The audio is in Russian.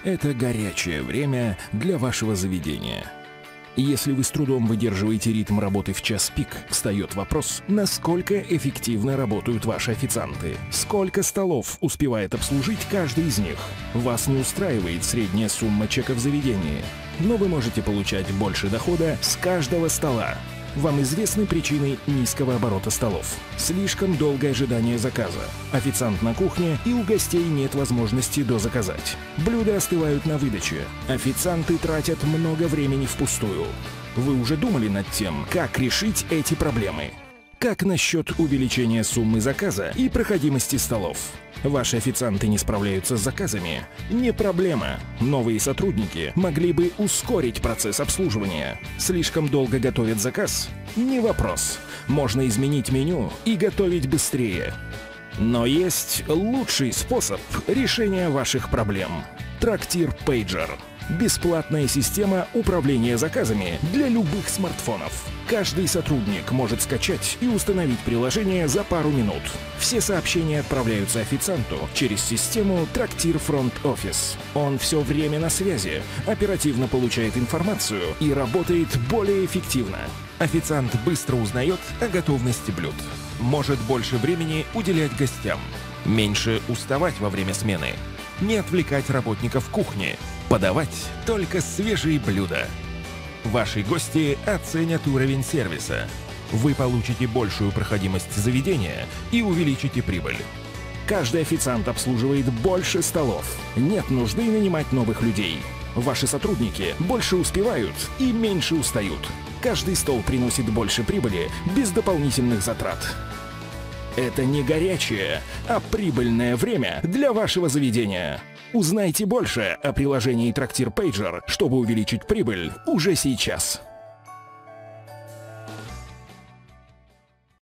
Это горячее время для вашего заведения. Если вы с трудом выдерживаете ритм работы в час пик, встает вопрос, насколько эффективно работают ваши официанты, сколько столов успевает обслужить каждый из них. Вас не устраивает средняя сумма чека в заведении, но вы можете получать больше дохода с каждого стола. Вам известны причины низкого оборота столов. Слишком долгое ожидание заказа. Официант на кухне, и у гостей нет возможности дозаказать. Блюда остывают на выдаче. Официанты тратят много времени впустую. Вы уже думали над тем, как решить эти проблемы? Как насчет увеличения суммы заказа и проходимости столов? Ваши официанты не справляются с заказами? Не проблема. Новые сотрудники могли бы ускорить процесс обслуживания. Слишком долго готовят заказ? Не вопрос. Можно изменить меню и готовить быстрее. Но есть лучший способ решения ваших проблем. Трактир Pager. Бесплатная система управления заказами для любых смартфонов. Каждый сотрудник может скачать и установить приложение за пару минут. Все сообщения отправляются официанту через систему Трактир Front Office. Он все время на связи, оперативно получает информацию и работает более эффективно. Официант быстро узнает о готовности блюд. Может больше времени уделять гостям. Меньше уставать во время смены. Не отвлекать работников кухни. Подавать только свежие блюда. Ваши гости оценят уровень сервиса. Вы получите большую проходимость заведения и увеличите прибыль. Каждый официант обслуживает больше столов. Нет нужды нанимать новых людей. Ваши сотрудники больше успевают и меньше устают. Каждый стол приносит больше прибыли без дополнительных затрат. Это не горячее, а прибыльное время для вашего заведения. Узнайте больше о приложении Трактир Pager, чтобы увеличить прибыль уже сейчас.